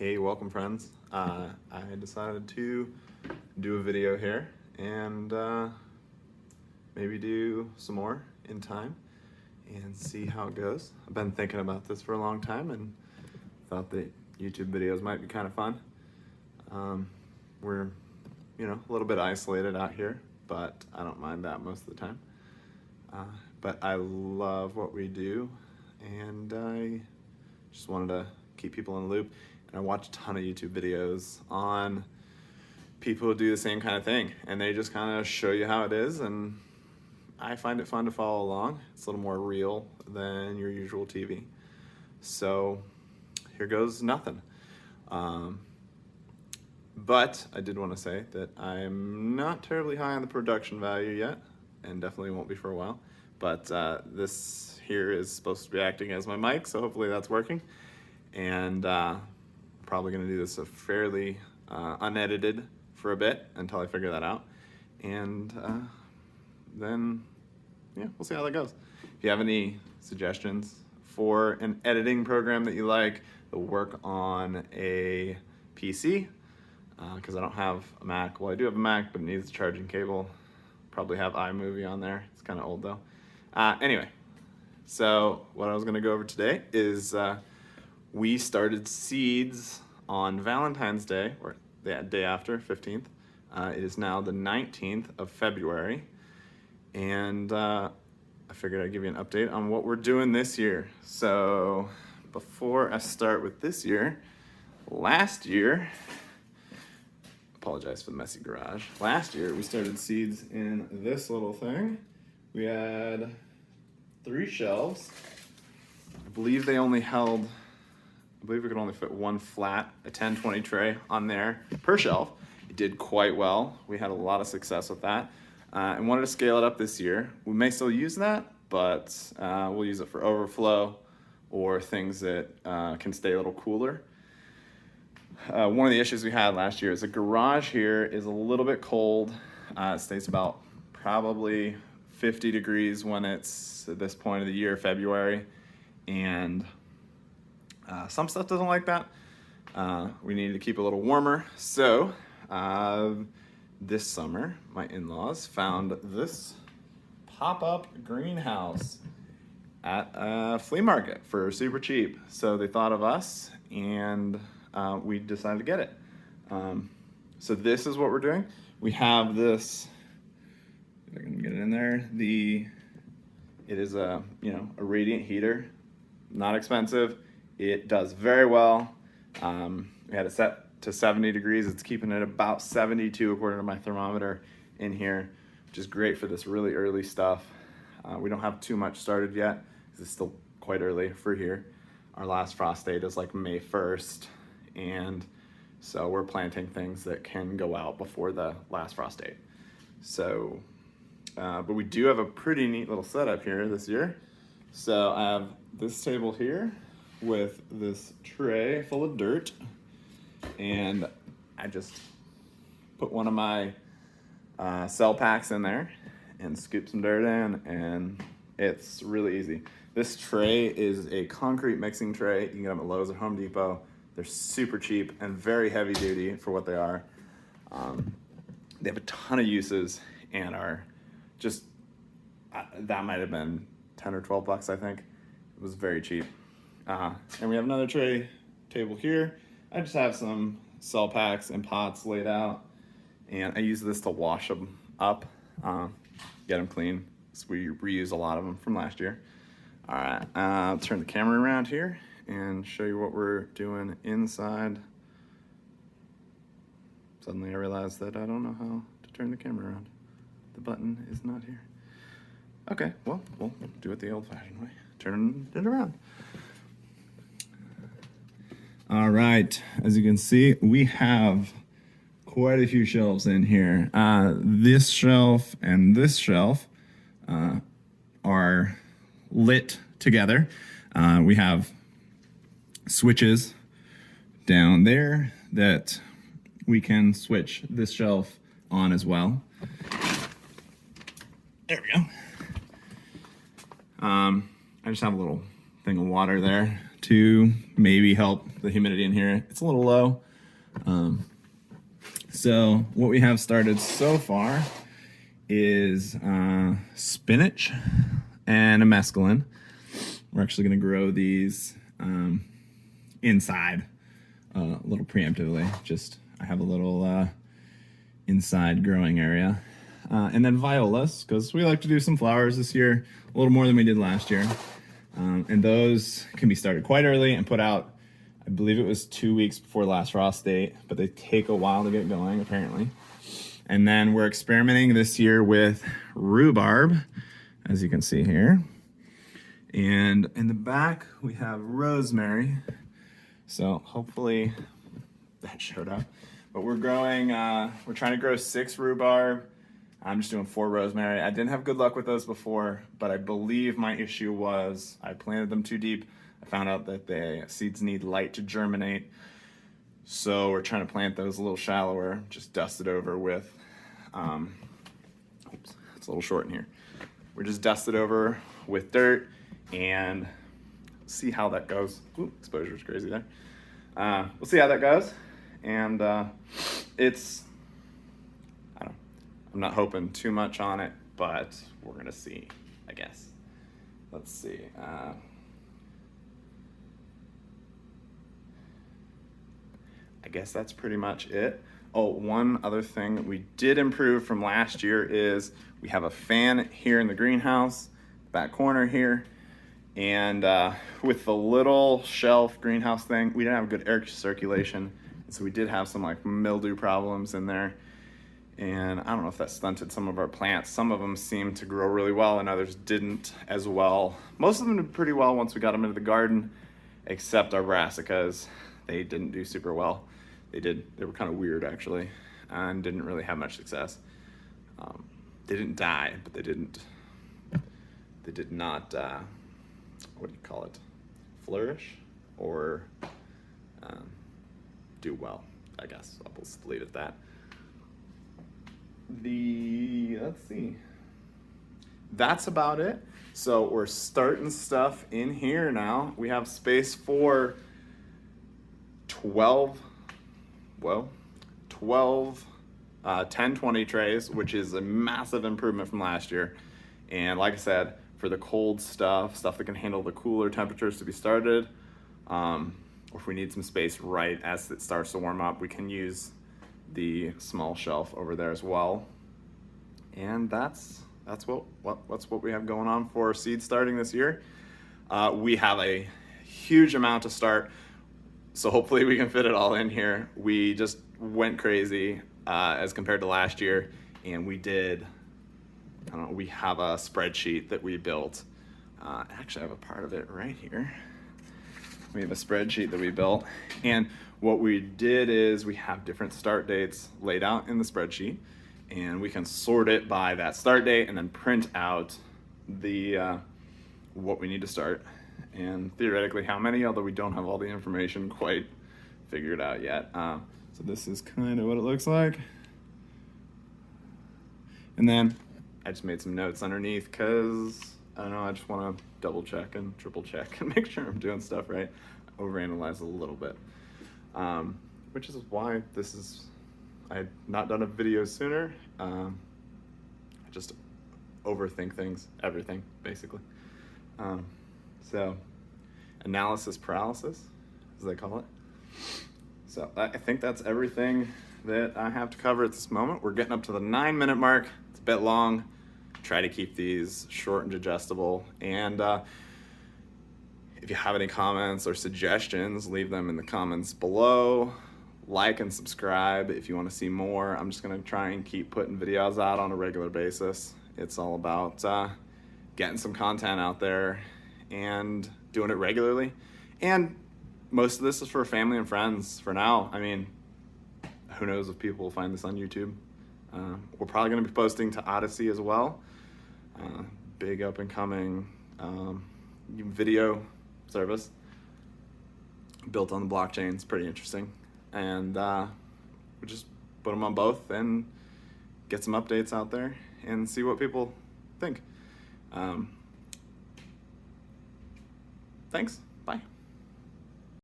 Hey, welcome friends. I decided to do a video here and maybe do some more in time and see how it goes. I've been thinking about this for a long time and thought that YouTube videos might be kind of fun. We're, a little bit isolated out here, but I don't mind that most of the time. But I love what we do and I just wanted to keep people in the loop. And I watch a ton of YouTube videos on people who do the same kind of thing, and they just kind of show you how it is, and I find it fun to follow along. It's a little more real than your usual TV. So here goes nothing. But I did want to say that I'm not terribly high on the production value yet, and definitely won't be for a while. But this here is supposed to be acting as my mic, so hopefully that's working. And probably going to do this a fairly unedited for a bit until I figure that out. And then, we'll see how that goes. If you have any suggestions for an editing program that you like that will work on a PC, because I don't have a Mac. Well, I do have a Mac, but it needs a charging cable. Probably have iMovie on there. It's kind of old though. Anyway, so what I was going to go over today is we started seeds on Valentine's Day, or the day after, 15th. It is now the 19th of February, and I figured I'd give you an update on what we're doing this year. So before I start with this year, last year, apologize for the messy garage. Last year we started seeds in this little thing. We had 3 shelves. I believe they only held, I believe we could only fit one flat, a 10-20 tray on there per shelf. It did quite well. We had a lot of success with that and wanted to scale it up this year. We may still use that, but we'll use it for overflow or things that can stay a little cooler. One of the issues we had last year is the garage here is a little bit cold. It stays about probably 50 degrees when it's at this point of the year, February, and some stuff doesn't like that. We needed to keep it a little warmer. So this summer, my in-laws found this pop-up greenhouse at a flea market for super cheap. So they thought of us, and we decided to get it. So this is what we're doing. We have this, if I can get it in there, it is a radiant heater, not expensive. It does very well. We had it set to 70 degrees. It's keeping it about 72 according to my thermometer in here, which is great for this really early stuff. We don't have too much started yet because it's still quite early for here. Our last frost date is like May 1st, and so we're planting things that can go out before the last frost date. So, but we do have a pretty neat little setup here this year. So I have this table here with this tray full of dirt, and I just put one of my cell packs in there and scoop some dirt in, and it's really easy. This tray is a concrete mixing tray. You can get them at Lowe's or Home Depot. They're super cheap and very heavy duty for what they are. They have a ton of uses and are just, that might have been 10 or 12 bucks, I think. It was very cheap. And we have another tray table here. I just have some cell packs and pots laid out, and I use this to wash them up, get them clean. So we reuse a lot of them from last year. All right, I'll turn the camera around here and show you what we're doing inside. Suddenly I realized that I don't know how to turn the camera around. The button is not here. Okay, well, we'll do it the old-fashioned way. Turn it around. All right, as you can see, we have quite a few shelves in here. This shelf and this shelf are lit together. We have switches down there that we can switch this shelf on as well. There we go. I just have a little thing of water there to maybe help the humidity in here. It's a little low. So what we have started so far is spinach and a mesclun. We're actually going to grow these inside a little preemptively. Just I have a little inside growing area. And then violas, because we like to do some flowers this year, a little more than we did last year. And those can be started quite early and put out, I believe it was 2 weeks before last frost date, but they take a while to get going, apparently. And then we're experimenting this year with rhubarb, as you can see here. And in the back, we have rosemary. So hopefully that showed up. But we're growing, we're trying to grow 6 rhubarb. I'm just doing 4 rosemary. I didn't have good luck with those before, but I believe my issue was I planted them too deep. I found out that the seeds need light to germinate. So we're trying to plant those a little shallower, just dust it over with, oops, it's a little short in here. We're just dust it over with dirt and see how that goes. Ooh, exposure is crazy there. We'll see how that goes. And it's, I'm not hoping too much on it, but we're gonna see, I guess. Let's see. I guess that's pretty much it. Oh, one other thing that we did improve from last year is we have a fan here in the greenhouse, back corner here. And with the little shelf greenhouse thing, we didn't have good air circulation. So we did have some like mildew problems in there. And I don't know if that stunted some of our plants. Some of them seemed to grow really well and others didn't as well. Most of them did pretty well once we got them into the garden, except our brassicas. They didn't do super well. They were kind of weird actually, and didn't really have much success. They didn't die, but they did not, what do you call it? Flourish or do well, I guess. I'll just leave it at that. Let's see. That's about it. So we're starting stuff in here now. We have space for 12 10, 20 trays, which is a massive improvement from last year. And like I said, for the cold stuff that can handle the cooler temperatures to be started, or if we need some space right as it starts to warm up, we can use the small shelf over there as well. And that's what we have going on for seed starting this year. We have a huge amount to start, so hopefully we can fit it all in here. We just went crazy as compared to last year, and we did, I don't know, we have a spreadsheet that we built. Actually, I have a part of it right here. We have a spreadsheet that we built, and what we did is we have different start dates laid out in the spreadsheet, and we can sort it by that start date and then print out the what we need to start, and theoretically how many, although we don't have all the information quite figured out yet. So this is kind of what it looks like. And then I just made some notes underneath because, I don't know, I just want to double check and triple check and make sure I'm doing stuff right. I overanalyze a little bit, which is why I had not done a video sooner. I just overthink things, everything, basically. So, analysis paralysis, as they call it. So I think that's everything that I have to cover at this moment. We're getting up to the 9-minute mark. It's a bit long. Try to keep these short and digestible. And if you have any comments or suggestions, leave them in the comments below. Like and subscribe if you want to see more. I'm just going to try and keep putting videos out on a regular basis. It's all about getting some content out there and doing it regularly. And most of this is for family and friends for now. I mean, who knows if people will find this on YouTube. We're probably going to be posting to Odyssey as well. Big up and coming video service built on the blockchain. It's pretty interesting. And we just put them on both and get some updates out there and see what people think. Thanks. Bye.